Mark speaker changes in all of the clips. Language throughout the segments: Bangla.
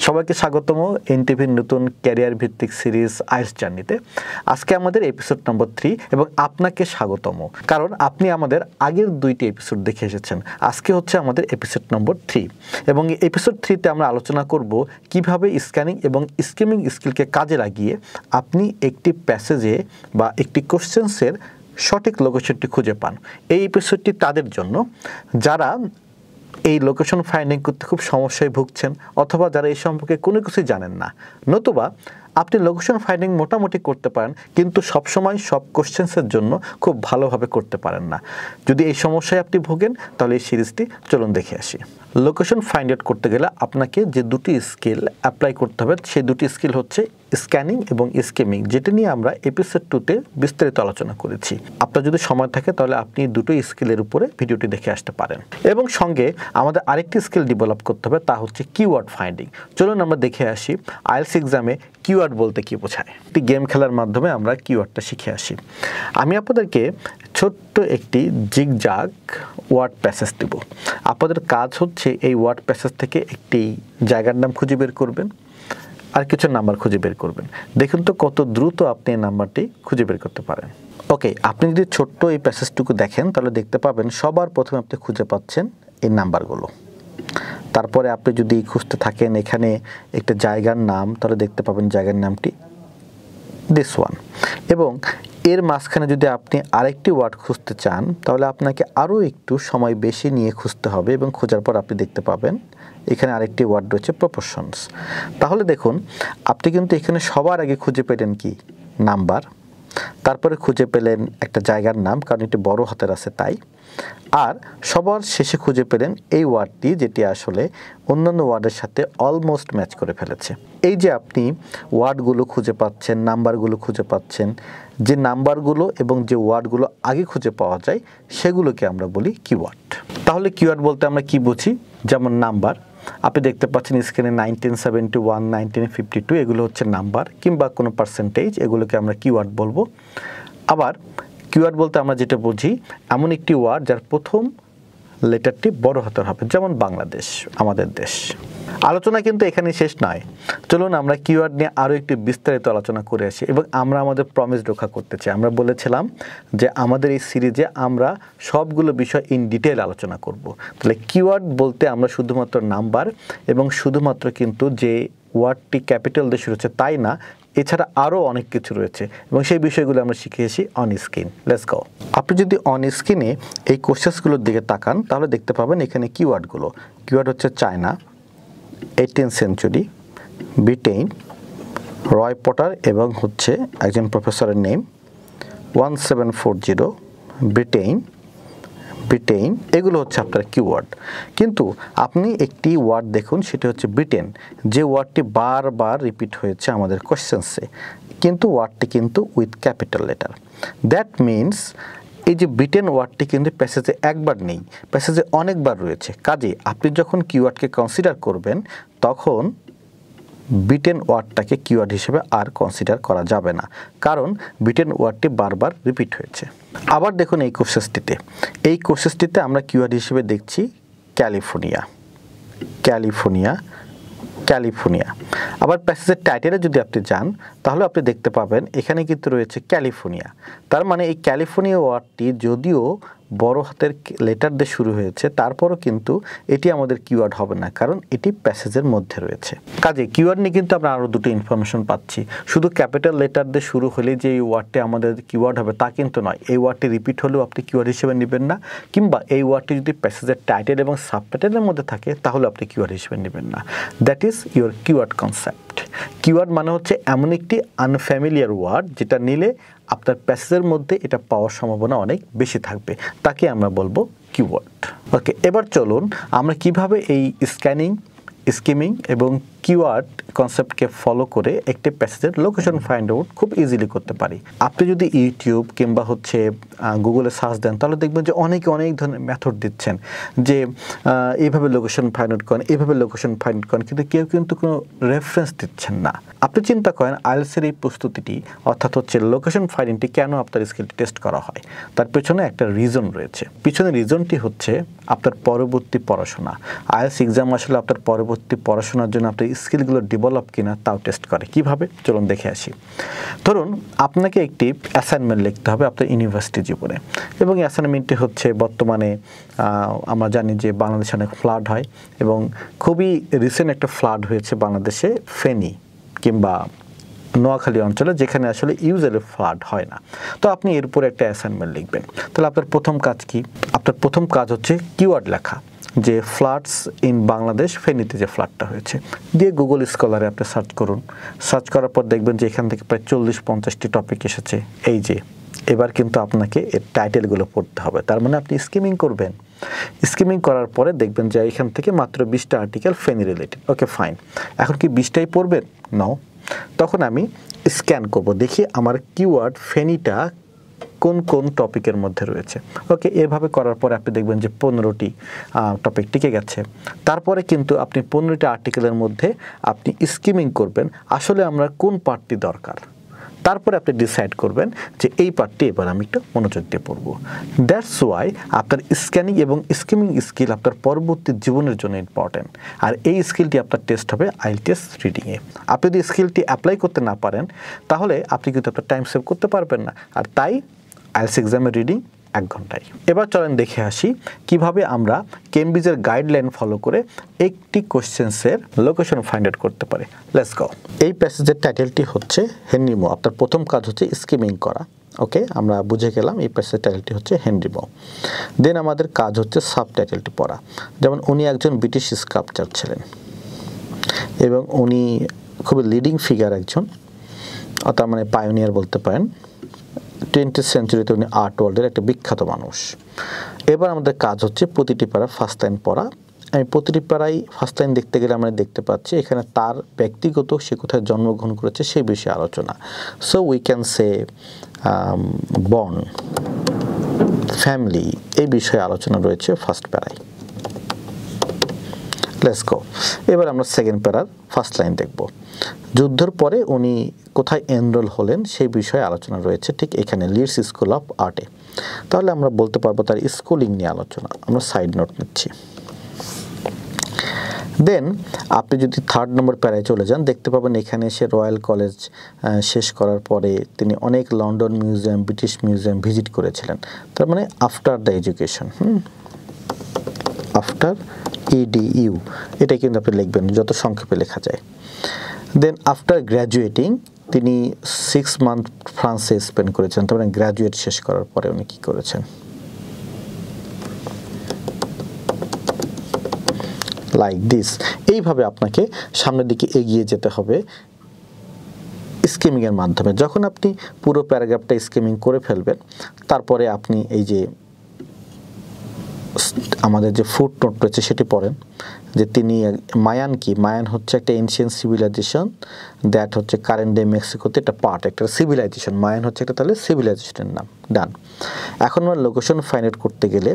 Speaker 1: সবাইকে স্বাগতম এনটিভির নতুন ক্যারিয়ার ভিত্তিক সিরিজ আইএলটিএস জার্নিতে। আজকে আমাদের এপিসোড নম্বর 3 এবং আপনাকে স্বাগতম, কারণ আপনি আমাদের আগের দুইটি এপিসোড দেখে এসেছেন। আজকে হচ্ছে আমাদের এপিসোড নম্বর 3 এবং এই এপিসোড 3তে আমরা আলোচনা করব কিভাবে স্ক্যানিং এবং স্কিমিং স্কিলকে কাজে লাগিয়ে আপনি একটি প্যাসেজে বা একটি কোশ্চেন্সের সঠিক লোকেশনটি খুঁজে পান। এই এপিসোডটি তাদের জন্য যারা এই লোকেশন ফাইন্ডিং করতে খুব সমস্যায় ভুগছেন, অথবা যারা এই সম্পর্কে কোনো কিছুই জানেন না, নতুবা আপনি লোকেশন ফাইন্ডিং মোটামুটি করতে পারেন কিন্তু সবসময় সব কোশ্চেন্সের জন্য খুব ভালোভাবে করতে পারেন না। যদি এই সমস্যায় আপনি ভোগেন তাহলে এই সিরিজটি চলুন দেখে আসি। লোকেশন ফাইন্ড আউট করতে গেলে আপনাকে যে দুটি স্কিল অ্যাপ্লাই করতে হবে সেই দুটি স্কিল হচ্ছে স্ক্যানিং এবং স্কিমিং, যেটা নিয়ে আমরা এপিসোড 2তে বিস্তারিত আলোচনা করেছি। আপনার যদি সময় থাকে তাহলে আপনি দুটো স্কিলের উপরে ভিডিওটি দেখে আসতে পারেন। এবং সঙ্গে আমাদের আরেকটি স্কিল ডেভেলপ করতে হবে, তা হচ্ছে কিওয়ার্ড ফাইন্ডিং। চলুন আমরা দেখে আসি আইএলটিএস এক্সামে কিওয়ার্ড বলতে কি বোঝায়। একটি গেম খেলার মাধ্যমে আমরা কিওয়ার্ডটা শিখে আসি। আমি আপনাদেরকে ছোট্ট একটি জিগজাগ ওয়ার্ড প্যাসেজ দেব। আপনাদের কাজ হচ্ছে এই ওয়ার্ড প্যাসেজ থেকে একটি জায়গার নাম খুঁজে বের করবেন আর কিছু নাম্বার খুঁজে বের করবেন। দেখুন তো কত দ্রুত আপনি এই নাম্বারটি খুঁজে বের করতে পারেন। ওকে, আপনি যদি ছোট্ট এই প্যাসেজটুকু দেখেন তাহলে দেখতে পাবেন সবার প্রথমে আপনি খুঁজে পাচ্ছেন এই নাম্বারগুলো। তারপরে আপনি যদি খুঁজতে থাকেন এখানে একটা জায়গার নাম, তাহলে দেখতে পাবেন জায়গার নামটি দিস ওয়ান। এবং এর মাঝখানে যদি আপনি আরেকটি ওয়ার্ড খুঁজতে চান তাহলে আপনাকে আরও একটু সময় বেশি নিয়ে খুঁজতে হবে, এবং খোঁজার পর আপনি দেখতে পাবেন এখানে আরেকটি ওয়ার্ড রয়েছে প্রপোর্শনস। তাহলে দেখুন আপনি কিন্তু এখানে সবার আগে খুঁজে পেলেন কি নাম্বার, তারপরে খুঁজে পেলেন একটা জায়গার নাম কারণ এটি বড় হাতের আছে তাই, আর সবার শেষে খুঁজে পেলেন এই ওয়ার্ডটি যেটি আসলে অন্যান্য ওয়ার্ডের সাথে অলমোস্ট ম্যাচ করে ফেলেছে। এই যে আপনি ওয়ার্ডগুলো খুঁজে পাচ্ছেন, নাম্বারগুলো খুঁজে পাচ্ছেন, যে নাম্বারগুলো এবং যে ওয়ার্ডগুলো আগে খুঁজে পাওয়া যায় সেগুলোকে আমরা বলি কিওয়ার্ড। তাহলে কিওয়ার্ড বলতে আমরা কি বুঝি? যেমন নাম্বার, আপনি দেখতে পাচ্ছেন স্ক্রিনে 1971, 1952 এগুলো হচ্ছে নাম্বার কিংবা কোনো পার্সেন্টেজ, এগুলোকে আমরা কিওয়ার্ড বলবো। আবার কিওয়ার্ড বলতে আমরা যেটা বুঝি এমন একটি ওয়ার্ড যার প্রথম লেটারটি বড় হাতের হবে, যেমন বাংলাদেশ আমাদের দেশ। আলোচনা কিন্তু এখানে শেষ নয়, চলুন আমরা কিওয়ার্ড নিয়ে আরও একটু বিস্তারিত আলোচনা করে আসি এবং আমরা আমাদের প্রমিস রক্ষা করতে চাই। আমরা বলেছিলাম যে আমাদের এই সিরিজে আমরা সবগুলো বিষয় ইন ডিটেল আলোচনা করব। তাহলে কিওয়ার্ড বলতে আমরা শুধুমাত্র নাম্বার এবং শুধুমাত্র কিন্তু যে ওয়ার্ডটি ক্যাপিটাল দিয়ে শুরু হচ্ছে তাই না, এছাড়া আরও অনেক কিছু রয়েছে এবং সেই বিষয়গুলো আমরা শিখেছি অন স্ক্রিন। Let's go. আপনি যদি অন স্ক্রিনে এই কোশ্চেন্সগুলোর দিকে তাকান তাহলে দেখতে পাবেন এখানে কিওয়ার্ডগুলো। কিওয়ার্ড হচ্ছে চায়না, 18th সেঞ্চুরি, ব্রিটেন, রয় পটার এবং হচ্ছে একজন প্রফেসরের নেম, 1740, ব্রিটেন, এগুলো হচ্ছে আপনার কিওয়ার্ড। কিন্তু আপনি একটি ওয়ার্ড দেখুন, সেটা হচ্ছে ব্রিটেন, যে ওয়ার্ডটি বারবার রিপিট হয়েছে আমাদের কোশ্চেন্সে, কিন্তু ওয়ার্ডটি কিন্তু with capital letter. That means এই যে ব্রিটেন ওয়ার্ডটি কিন্তু প্যাসেজে একবার নেই, প্যাসেজে অনেকবার রয়েছে। কাজে আপনি যখন কিওয়ার্ডকে কনসিডার করবেন তখন ব্রিটেন ওয়ার্ডটাকে কিওয়ার্ড হিসেবে আর কনসিডার করা যাবে না, কারণ ব্রিটেন ওয়ার্ডটি বারবার রিপিট হয়েছে। আবার দেখুন এই কোর্সেসটিতে আমরা কিওয়ার্ড হিসেবে দেখছি ক্যালিফোর্নিয়া। আবার প্যাসেজের টাইটেলে যদি আপনি যান তাহলে আপনি দেখতে পাবেন এখানে কিন্তু রয়েছে ক্যালিফোর্নিয়া। তার মানে এই ক্যালিফোর্নিয়া ওয়ার্ডটি যদিও বড় হাতের লেটার দিয়ে শুরু হয়েছে তারপরও কিন্তু এটি আমাদের কিওয়ার্ড হবে না, কারণ এটি প্যাসেজের মধ্যে রয়েছে। কাজে কিওয়ার্ড নিয়ে কিন্তু আমরা আরও দুটো ইনফরমেশন পাচ্ছি। শুধু ক্যাপিটাল লেটার দিয়ে শুরু হলে যে এই ওয়ার্ডটি আমাদের কিওয়ার্ড হবে তা কিন্তু নয়। এই ওয়ার্ডটি রিপিট হলেও আপনি কিওয়ার্ড হিসেবে নেবেন না, কিংবা এই ওয়ার্ডটি যদি প্যাসেজের টাইটেল এবং সাবটাইটেলের মধ্যে থাকে তাহলে আপনি কিওয়ার্ড হিসেবে নেবেন না। That is your keyword concept. Keyword মানে হচ্ছে এমন একটি আনফ্যামিলিয়ার ওয়ার্ড যেটা নিলে আপনার প্যাসেজের মধ্যে এটা পাওয়ার সম্ভাবনা অনেক বেশি থাকবে, তাকে আমরা বলবো কিওয়ার্ড। ওকে, এবার চলুন আমরা কিভাবে এই স্ক্যানিং, স্কিমিং এবং কিওয়ার্ড কনসেপ্টকে ফলো করে একটি প্যাসেজের লোকেশন ফাইন্ড আউট খুব ইজিলি করতে পারি। আপনি যদি ইউটিউব কিংবা হচ্ছে গুগলে সার্চ দেন তাহলে দেখবেন যে অনেক ধরনের মেথড দিচ্ছেন যে এইভাবে লোকেশন ফাইন্ড আউট করেন, এইভাবে লোকেশন ফাইন্ড আউট করেন, কিন্তু কেউ কিন্তু কোনো রেফারেন্স দিচ্ছেন না। আপনি চিন্তা করেন আইএলটিএসের এই প্রস্তুতিটি অর্থাৎ হচ্ছে লোকেশন ফাইন্ডিংটি কেন আপনার স্কিলটি টেস্ট করা হয়, তার পেছনে একটা রিজন রয়েছে। পিছনে রিজনটি হচ্ছে আপনার পরবর্তী পড়াশোনা। আইএলটিএস এক্সাম আসলে আপনার পরবর্তী পড়াশোনার জন্য আপনার স্কিলগুলো ডেভেলপ কিনা তাও টেস্ট করে। কিভাবে চলুন দেখে আসি। ধরুন আপনাকে একটি অ্যাসাইনমেন্ট লিখতে হবে আপনার ইউনিভার্সিটি জীবনে, এবং অ্যাসাইনমেন্টটি হচ্ছে বর্তমানে আমরা জানি যে বাংলাদেশে অনেক ফ্লাড হয়, এবং খুবই রিসেন্ট একটা ফ্লাড হয়েছে বাংলাদেশে ফেনী কিংবা নোয়াখালী অঞ্চলে, যেখানে আসলে ইউজুয়ালি ফ্লাড হয় না। তো আপনি এর উপরে একটা অ্যাসাইনমেন্ট লিখবেন। তাহলে আপনার প্রথম কাজ কি? আপনার প্রথম কাজ হচ্ছে কিওয়ার্ড লেখা, যে ফ্লাডস ইন বাংলাদেশ, ফেনীতে যে ফ্লাডটা হয়েছে, দিয়ে গুগল স্কলারে আপনি সার্চ করুন। সার্চ করার পর দেখবেন যে এখান থেকে প্রায় 40-50টি টপিক এসেছে। এই যে এবার কিন্তু আপনাকে এর টাইটেলগুলো পড়তে হবে। তার মানে আপনি স্কিমিং করবেন। স্কিমিং করার পরে দেখবেন যে এখান থেকে মাত্র 20টা article Feni related. Okay fine, এখন কি 20টাই পড়বেন? নাও, তখন আমি স্ক্যান করব, দেখি আমার কিওয়ার্ড ফেনীটা কোন কোন টপিকের মধ্যে রয়েছে। ওকে, এভাবে করার পরে আপনি দেখবেন যে 15টি টপিক টিকে গেছে। তারপরে কিন্তু আপনি 15টি আর্টিকেলের মধ্যে আপনি স্কিমিং করবেন আসলে আমরা কোন পার্টটি দরকার। তারপরে আপনি ডিসাইড করবেন যে এই পার্টটি এবার আমি একটু মনোযোগ দিয়ে পড়ব। দ্যাটস ওয়াই আপনার স্ক্যানিং এবং স্কিমিং স্কিল আপনার পরবর্তী জীবনের জন্য ইম্পর্টেন্ট। আর এই স্কিলটি আপনার টেস্ট হবে আইএলটিএস রিডিংয়ে। আপনি যদি স্কিলটি অ্যাপ্লাই করতে না পারেন তাহলে আপনি কিন্তু আপনার টাইম সেভ করতে পারবেন না। আর তাই আইএলটিএস এক্সামের রিডিং 1 ঘন্টায়। এবার চলেন দেখে আসি কিভাবে আমরা কেমব্রিজের গাইডলাইন ফলো করে একটি কোশ্চেন্সের লোকেশন ফাইন্ড আউট করতে পারি। Let's go. এই প্যাসেজের টাইটেলটি হচ্ছে হেনরি মো। আপনার প্রথম কাজ হচ্ছে স্কিমিং করা। ওকে, আমরা বুঝে গেলাম এই প্যাসেজের টাইটেলটি হচ্ছে হেনরি মো। দেন আমাদের কাজ হচ্ছে সাব টাইটেলটি পড়া। যেমন উনি একজন ব্রিটিশ স্কাল্পচার ছিলেন এবং উনি খুবই লিডিং ফিগার একজন, তার মানে পায়োনিয়ার বলতে পারেন। 20th সেঞ্চুরিতে উনি আর্ট ওয়ার্ল্ডের একটা বিখ্যাত মানুষ। এবার আমাদের কাজ হচ্ছে প্রতিটি প্যারা ফার্স্ট লাইন পড়া। আমি প্রতিটি প্যারাই ফার্স্ট লাইন দেখতে গেলে আমরা দেখতে পাচ্ছি এখানে তার ব্যক্তিগত, সে কোথায় জন্মগ্রহণ করেছে সেই বিষয়ে আলোচনা। So we can say born, family, এই বিষয়ে আলোচনা রয়েছে ফার্স্ট প্যারায়। Let's go. এবার আমরা সেকেন্ড প্যারার ফার্স্ট লাইন দেখব। যুদ্ধের পরে উনি কোথায় এনরোল হলেন সেই বিষয়ে আলোচনা রয়েছে ঠিক এখানে, লিডস স্কুল অফ আর্টে। তাহলে আমরা বলতে পারবো তার স্কুলিং নিয়ে আলোচনা। আমরা সাইড নোট নিচ্ছি। দেন আপনি যদি 3rd নম্বর প্যারায় চলে যান, দেখতে পাবেন এখানে সে রয়্যাল কলেজ শেষ করার পরে তিনি অনেক London museum, British museum visit করেছিলেন। তার মানে after the education, after EDU, এটাই কিন্তু আপনি লিখবেন, যত সংক্ষেপে লেখা যায়। দেন আফটার গ্র্যাজুয়েটিং তিনি 6 মান্থ ফ্রান্সে স্পেন্ড করেছেন। তার মানে গ্র্যাজুয়েট শেষ করার পরে উনি কী করেছেন। Like this. এইভাবে আপনাকে সামনের দিকে এগিয়ে যেতে হবে স্কিমিংয়ের মাধ্যমে। যখন আপনি পুরো প্যারাগ্রাফটা স্কিমিং করে ফেলবেন, তারপরে আপনি এই যে আমাদের যে ফুট নোট রয়েছে সেটি পড়েন, যে তিনি মায়ান কি, মায়ান হচ্ছে একটা এনশিয়েন্ট সিভিলাইজেশন দ্যাট হচ্ছে কারেন্ট ডে মেক্সিকোতে একটা পার্ট, একটা সিভিলাইজেশন। মায়ান হচ্ছে একটা তাহলে সিভিলাইজেশনের নাম। ডান। এখন আমরা লোকেশন ফাইন্ড আউট করতে গেলে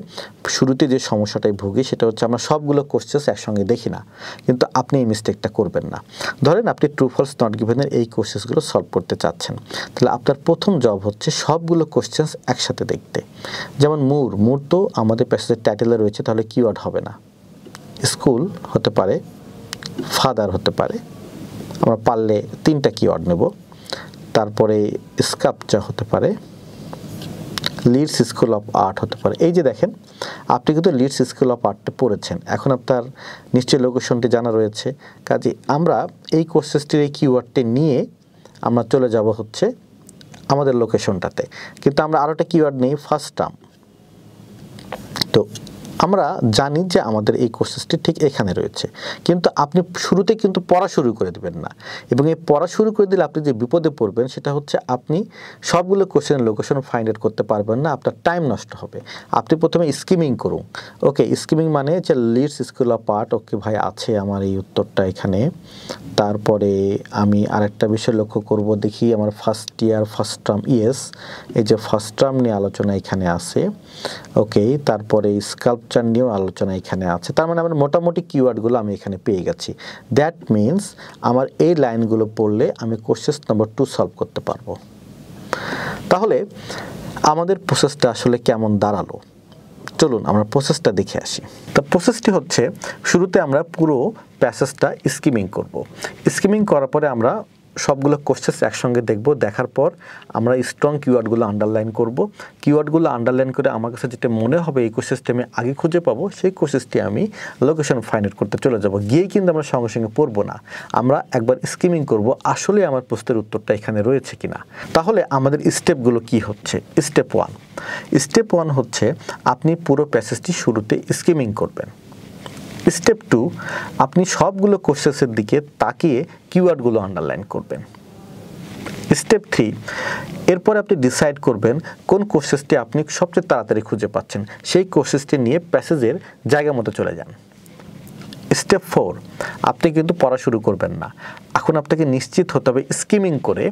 Speaker 1: শুরুতে যে সমস্যাটাই ভুগি সেটা হচ্ছে আমরা সবগুলো কোশ্চেন্স একসঙ্গে দেখি না, কিন্তু আপনি এই মিস্টেকটা করবেন না। ধরেন আপনি ট্রু ফলস নট গিভেনের এই কোশ্চেন্সগুলো সলভ করতে চাচ্ছেন, তাহলে আপনার প্রথম জব হচ্ছে সবগুলো কোশ্চেন্স একসাথে দেখতে। যেমন মুর তো আমাদের প্যাসেজের টাইটেলে রয়েছে, তাহলে কিওয়ার্ড হবে না। স্কুল হতে পারে, ফাদার হতে পারে, আমরা পারলে 3টা কিওয়ার্ড নেব। তারপরে স্কাল্পচার হতে পারে, লিডস স্কুল অফ আর্ট হতে পারে। এই যে দেখেন, আপনি কিন্তু লিডস স্কুল অফ আর্টটা পড়েছেন, এখন আপনার নিশ্চয়ই লোকেশনটি জানা রয়েছে। কাজে আমরা এই কোর্সেসটির এই কিওয়ার্ডটি নিয়ে আমরা চলে যাব হচ্ছে আমাদের লোকেশনটাতে। কিন্তু আমরা আরও একটা কিওয়ার্ড নেই, ফার্স্ট টার্ম। তো আমরা জানি যে আমাদের এই কোর্সেসটি ঠিক এখানে রয়েছে, কিন্তু আপনি শুরুতে কিন্তু পড়া শুরু করে দেবেন না। এবং এই পড়া শুরু করে দিলে আপনি যে বিপদে পড়বেন সেটা হচ্ছে আপনি সবগুলো কোশ্চেনের লোকেশন ফাইন্ড আউট করতে পারবেন না, আপনার টাইম নষ্ট হবে। আপনি প্রথমে স্কিমিং করুন। ওকে, স্কিমিং মানে যে লিডস স্কুল অফ আর্ট, ওকে ভাই আছে আমার এই উত্তরটা এখানে। তারপরে আমি আরেকটা বিষয় লক্ষ্য করব, দেখি আমার first year first term, yes, এই যে ফার্স্ট টার্ম নিয়ে আলোচনা এখানে আছে। ওকে, তারপরে স্কাল্পচার নিয়েও আলোচনা এখানে আছে। তার মানে আমার মোটামুটি কিওয়ার্ডগুলো আমি এখানে পেয়ে গেছি। দ্যাট মিনস আমার এই লাইনগুলো পড়লে আমি কোশ্চেন নম্বর 2 সলভ করতে পারবো। তাহলে আমাদের প্রসেসটা আসলে কেমন দাঁড়ালো? চলুন আমরা প্রসেসটা দেখে আসি। তো প্রসেসটি হচ্ছে, শুরুতে আমরা পুরো প্যাসেজটা স্কিমিং করব। স্কিমিং করার পরে আমরা সবগুলো কোশ্চেস একসঙ্গে দেখব। দেখার পর আমরা স্ট্রং কিওয়ার্ডগুলো আন্ডারলাইন করব। কিওয়ার্ডগুলো আন্ডারলাইন করে আমার কাছে যেটা মনে হবে এই কোশ্চেসটি আমি আগে খুঁজে পাবো, সেই কোশ্চেসটি আমি লোকেশন ফাইন্ড আউট করতে চলে যাব। গিয়েই কিন্তু আমরা সঙ্গে সঙ্গে পড়বো না, আমরা একবার স্কিমিং করব আসলে আমার প্রশ্নের উত্তরটা এখানে রয়েছে কিনা। তাহলে আমাদের স্টেপগুলো কি হচ্ছে? স্টেপ ওয়ান হচ্ছে আপনি পুরো প্যাসেজটি শুরুতে স্কিমিং করবেন। স্টেপ 2, আপনি সবগুলো কোশ্চেসের দিকে তাকিয়ে কিওয়ার্ডগুলো আন্ডারলাইন করবেন। স্টেপ 3, এরপর আপনি ডিসাইড করবেন কোন কোশ্চেসটি আপনি সবচেয়ে তাড়াতাড়ি খুঁজে পাচ্ছেন, সেই কোশ্চেসটি নিয়ে প্যাসেজের জায়গা মতো চলে যান। স্টেপ 4, আপনি কিন্তু পড়া শুরু করবেন না, এখন আপনাকে নিশ্চিত হতে হবে স্কিমিং করে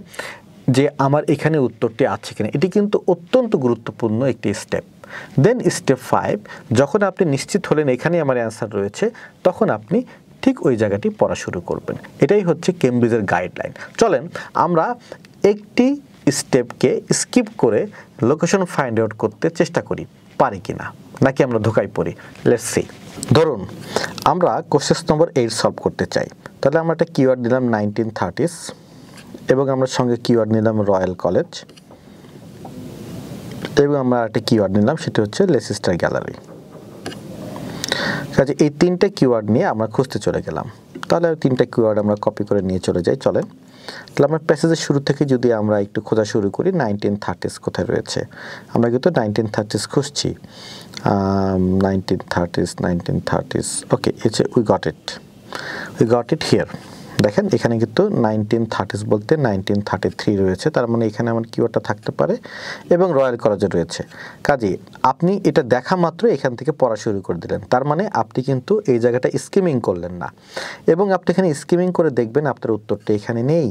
Speaker 1: যে আমার এখানে উত্তরটি আছে কিনা। এটি কিন্তু অত্যন্ত গুরুত্বপূর্ণ একটি স্টেপ। দেন স্টেপ 5, যখন আপনি নিশ্চিত হলেন এখানে আমার অ্যান্সার রয়েছে, তখন আপনি ঠিক ওই জায়গাটি পড়া শুরু করবেন। এটাই হচ্ছে কেমব্রিজের গাইডলাইন। চলেন আমরা একটি স্টেপকে স্কিপ করে লোকেশন ফাইন্ড আউট করতে চেষ্টা করি, পারি কিনা, নাকি আমরা ধোকায় পড়ি। Let's see. ধরুন আমরা কোশ্চেন নম্বর 8 সলভ করতে চাই। তাহলে আমরা একটা কিওয়ার্ড দিলাম 1930s এবং আমরা সঙ্গে কিওয়ার্ড নিলাম রয়্যাল কলেজ এবং আমরা একটা কিওয়ার্ড নিলাম, সেটা হচ্ছে লেসিস্টার গ্যালারি। কাজে এই তিনটে কিওয়ার্ড নিয়ে আমরা খুঁজতে চলে গেলাম। তাহলে তিনটে কিওয়ার্ড আমরা কপি করে নিয়ে চলে যাই। চলেন তাহলে আমরা প্যাসেজের শুরু থেকে যদি আমরা একটু খোঁজা শুরু করি, 1930s কোথায় রয়েছে। আমরা কিন্তু 1930s খুঁজছি। 1930s okay, we got it here. দেখেন এখানে কিন্তু 1930s বলতে 1933 রয়েছে, তার মানে এখানে আমার কিওয়ার্ডটা থাকতে পারে এবং রয়্যাল কলেজে রয়েছে। কাজেই আপনি এটা দেখা মাত্র এখান থেকে পড়া শুরু করে দিলেন, তার মানে আপনি কিন্তু এই জায়গাটা স্কিমিং করলেন না এবং আপনি এখানে স্কিমিং করে দেখবেন আপনার উত্তরটা এখানে নেই।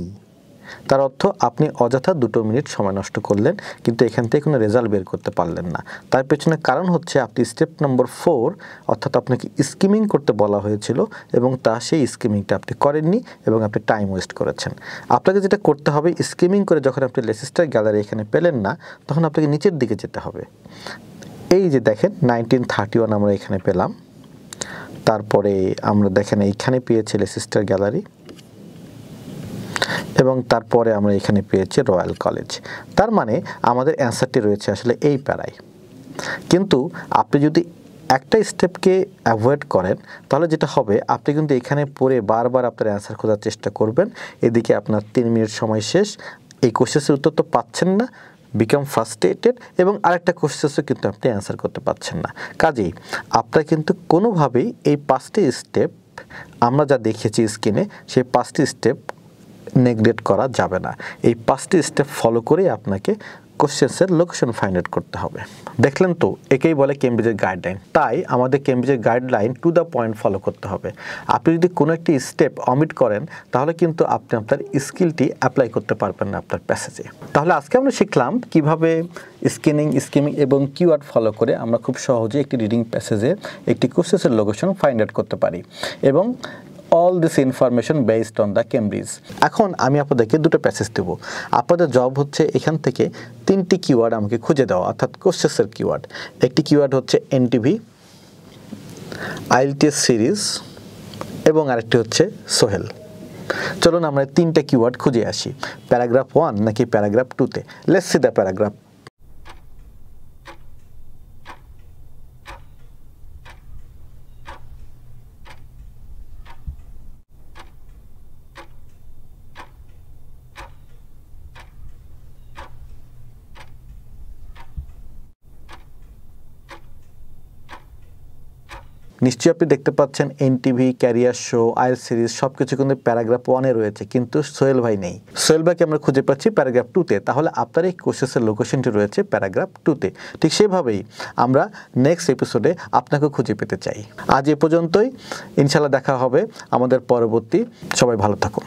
Speaker 1: তার অর্থ আপনি অযথা 2 মিনিট সময় নষ্ট করলেন, কিন্তু এখান থেকে কোনো রেজাল্ট বের করতে পারলেন না। তার পেছনে কারণ হচ্ছে আপনি স্টেপ নম্বর 4 অর্থাৎ আপনাকে স্কিমিং করতে বলা হয়েছিল এবং সেই স্কিমিংটা আপনি করেননি এবং আপনি টাইম ওয়েস্ট করেছেন। আপনাকে যেটা করতে হবে, স্কিমিং করে যখন আপনি লেসিস্টার গ্যালারি এখানে পেলেন না, তখন আপনাকে নিচের দিকে যেতে হবে। এই যে দেখেন 1931 আমরা এখানে পেলাম, তারপরে আমরা দেখেন এইখানে পেয়েছি লেসিস্টার গ্যালারি এবং তারপরে আমরা এখানে পেয়েছি রয়্যাল কলেজ। তার মানে আমাদের অ্যান্সারটি রয়েছে আসলে এই প্যারায়। কিন্তু আপনি যদি একটা স্টেপকে অ্যাভয়েড করেন, তাহলে যেটা হবে আপনি কিন্তু এখানে পড়ে বারবার আপনার অ্যান্সার খোঁজার চেষ্টা করবেন। এদিকে আপনার 3 মিনিট সময় শেষ, এই কোশ্চেনের উত্তর তো পাচ্ছেন না, বিকাম ফ্রাস্ট্রেটেড এবং আরেকটা কোশ্চেনও কিন্তু আপনি অ্যান্সার করতে পারছেন না। কাজেই আপনার কিন্তু কোনোভাবেই এই 5টি স্টেপ আমরা যা দেখেছি স্ক্রিনে, সেই 5টি স্টেপ নেগলেক্ট করা যাবে না। এই 5টি স্টেপ ফলো করে আপনাকে কোশ্চেন্সের লোকেশন ফাইন্ড আউট করতে হবে। দেখলেন তো, একেই বলে কেমব্রিজের গাইডলাইন। তাই আমাদের কেমব্রিজের guideline to the point follow করতে হবে। আপনি যদি কোনো একটি স্টেপ অমিট করেন, তাহলে কিন্তু আপনি আপনার স্কিলটি অ্যাপ্লাই করতে পারবেন না আপনার প্যাসেজে। তাহলে আজকে আমরা শিখলাম কিভাবে স্কিমিং এবং কিওয়ার্ড ফলো করে আমরা খুব সহজে একটি রিডিং প্যাসেজে একটি কোশ্চেন্সের লোকেশন ফাইন্ড আউট করতে পারি এবং all this information based on the Cambridge। এখন আমি আপনাদেরকে 2টো প্যাসেজ দেব। আপনাদের জব হচ্ছে এখান থেকে 3টি কিওয়ার্ড আমাকে খুঁজে দেওয়া, অর্থাৎ কোশ্চেসের কিওয়ার্ড। একটি কিওয়ার্ড হচ্ছে এনটিভি, আইএলটিএস সিরিজ এবং আরেকটি হচ্ছে সোহেল। চলুন আমরা 3টে কিওয়ার্ড খুঁজে আসি, প্যারাগ্রাফ 1 নাকি প্যারাগ্রাফ 2তে। Let's see the paragraph. নিশ্চয়ই আপনি দেখতে পাচ্ছেন NTV, career show, IL series সব কিছু কিন্তু প্যারাগ্রাফ 1-এ রয়েছে, কিন্তু সোহেল ভাই নেই। সোহেল ভাইকে আমরা খুঁজে পাচ্ছি প্যারাগ্রাফ 2-তে। তাহলে আপনার এই কোশ্চেসের লোকেশনটি রয়েছে প্যারাগ্রাফ 2-তে। ঠিক সেভাবেই আমরা নেক্সট এপিসোডে আপনাকে খুঁজে পেতে চাই। আজ এ পর্যন্তই, ইনশাল্লাহ দেখা হবে আমাদের পরবর্তী। সবাই ভালো থাকুন।